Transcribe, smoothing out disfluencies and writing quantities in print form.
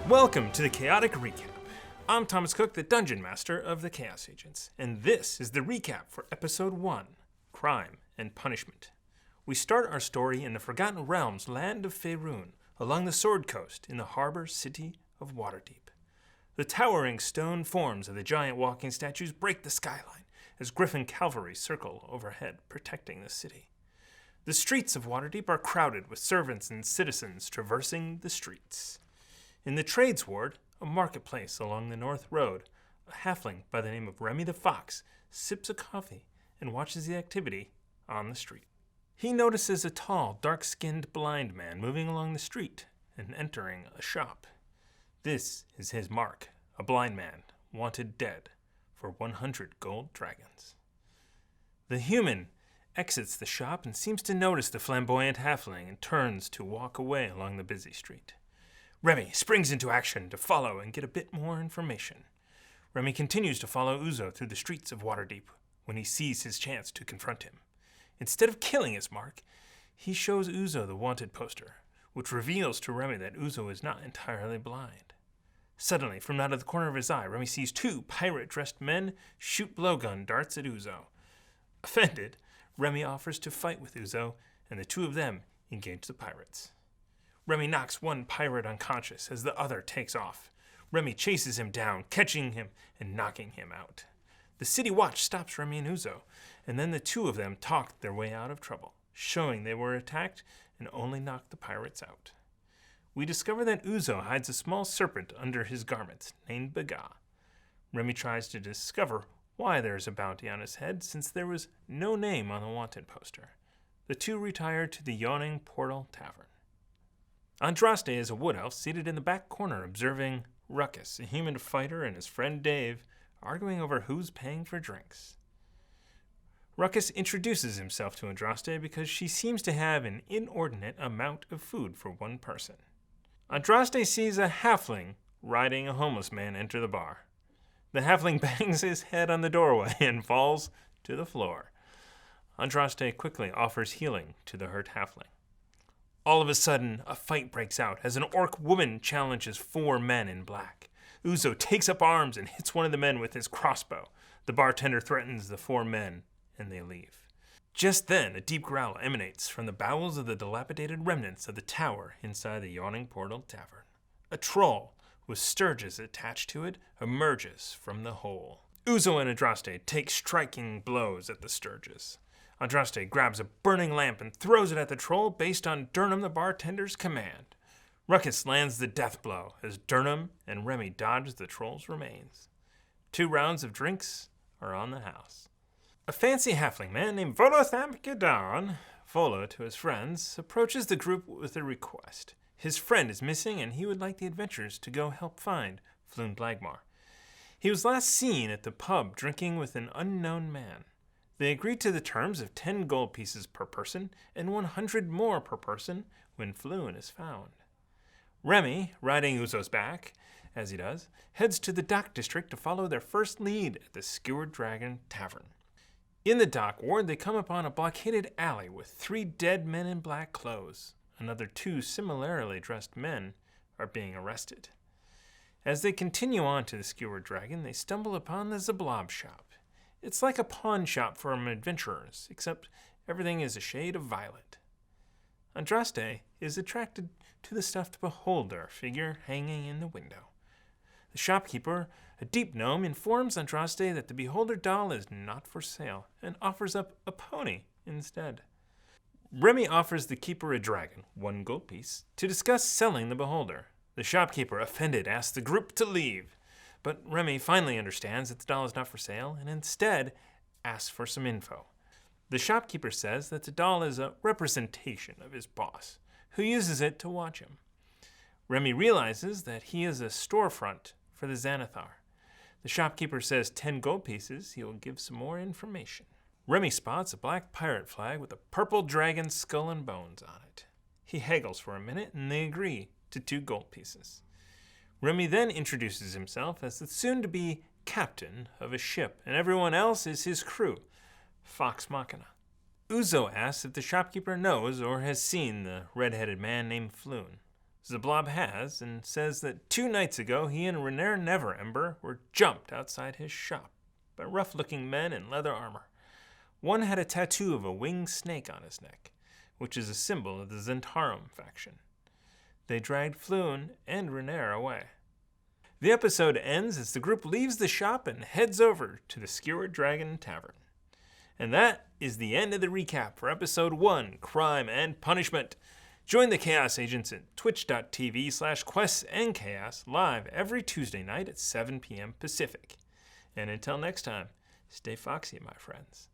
Welcome to the Chaotic Recap. I'm Thomas Koch, the Dungeon Master of the Chaos Agents, and this is the recap for Episode 1, Crime and Punishment. We start our story in the Forgotten Realms land of Faerun, along the Sword Coast in the harbor city of Waterdeep. The towering stone forms of the giant walking statues break the skyline as Griffin cavalry circle overhead, protecting the city. The streets of Waterdeep are crowded with servants and citizens traversing the streets. In the Trades Ward, a marketplace along the North Road, a halfling by the name of Remy the Fox sips a coffee and watches the activity on the street. He notices a tall, dark-skinned blind man moving along the street and entering a shop. This is his mark, a blind man, wanted dead for 100 gold dragons. The human exits the shop and seems to notice the flamboyant halfling and turns to walk away along the busy street. Remy springs into action to follow and get a bit more information. Remy continues to follow Uzo through the streets of Waterdeep when he sees his chance to confront him. Instead of killing his mark, he shows Uzo the wanted poster, which reveals to Remy that Uzo is not entirely blind. Suddenly, from out of the corner of his eye, Remy sees two pirate-dressed men shoot blowgun darts at Uzo. Offended, Remy offers to fight with Uzo, and the two of them engage the pirates. Remy knocks one pirate unconscious as the other takes off. Remy chases him down, catching him and knocking him out. The city watch stops Remy and Uzo, and then the two of them talk their way out of trouble, showing they were attacked and only knocked the pirates out. We discover that Uzo hides a small serpent under his garments, named Baga. Remy tries to discover why there is a bounty on his head, since there was no name on the wanted poster. The two retire to the Yawning Portal Tavern. Andraste is a wood elf seated in the back corner observing Ruckus, a human fighter, and his friend Dave, arguing over who's paying for drinks. Ruckus introduces himself to Andraste because she seems to have an inordinate amount of food for one person. Andraste sees a halfling riding a homeless man enter the bar. The halfling bangs his head on the doorway and falls to the floor. Andraste quickly offers healing to the hurt halfling. All of a sudden, a fight breaks out as an orc woman challenges four men in black. Uzo takes up arms and hits one of the men with his crossbow. The bartender threatens the four men, and they leave. Just then, a deep growl emanates from the bowels of the dilapidated remnants of the tower inside the Yawning Portal Tavern. A troll, with sturges attached to it, emerges from the hole. Uzo and Andraste take striking blows at the sturges. Andraste grabs a burning lamp and throws it at the troll based on Durham the bartender's command. Ruckus lands the death blow as Durham and Remy dodge the troll's remains. 2 rounds of drinks are on the house. A fancy halfling man named Volothamkidaron, Vola to his friends, approaches the group with a request. His friend is missing and he would like the adventurers to go help find Floon Blagmar. He was last seen at the pub drinking with an unknown man. They agreed to the terms of 10 gold pieces per person and 100 more per person when Floon is found. Remy, riding Uzo's back, as he does, heads to the dock district to follow their first lead at the Skewered Dragon Tavern. In the dock ward, they come upon a blockaded alley with 3 dead men in black clothes. Another 2 similarly dressed men are being arrested. As they continue on to the Skewered Dragon, they stumble upon the Zablob shop. It's like a pawn shop for adventurers, except everything is a shade of violet. Andraste is attracted to the stuffed beholder figure hanging in the window. The shopkeeper, a deep gnome, informs Andraste that the beholder doll is not for sale and offers up a pony instead. Remy offers the keeper a dragon, 1 gold piece, to discuss selling the beholder. The shopkeeper, offended, asks the group to leave. But Remy finally understands that the doll is not for sale and instead asks for some info. The shopkeeper says that the doll is a representation of his boss, who uses it to watch him. Remy realizes that he is a storefront for the Xanathar. The shopkeeper says 10 gold pieces, he will give some more information. Remy spots a black pirate flag with a purple dragon skull and bones on it. He haggles for a minute and they agree to 2 gold pieces. Remy then introduces himself as the soon-to-be captain of a ship, and everyone else is his crew, Fox Machina. Uzo asks if the shopkeeper knows or has seen the red-headed man named Floon. Zablob has, and says that 2 nights ago he and Renair Neverember were jumped outside his shop by rough-looking men in leather armor. One had a tattoo of a winged snake on his neck, which is a symbol of the Zentarum faction. They dragged Floon and Renair away. The episode ends as the group leaves the shop and heads over to the Skewered Dragon Tavern. And that is the end of the recap for Episode 1, Crime and Punishment. Join the Chaos Agents at twitch.tv/questsandchaos live every Tuesday night at 7 p.m. Pacific. And until next time, stay foxy, my friends.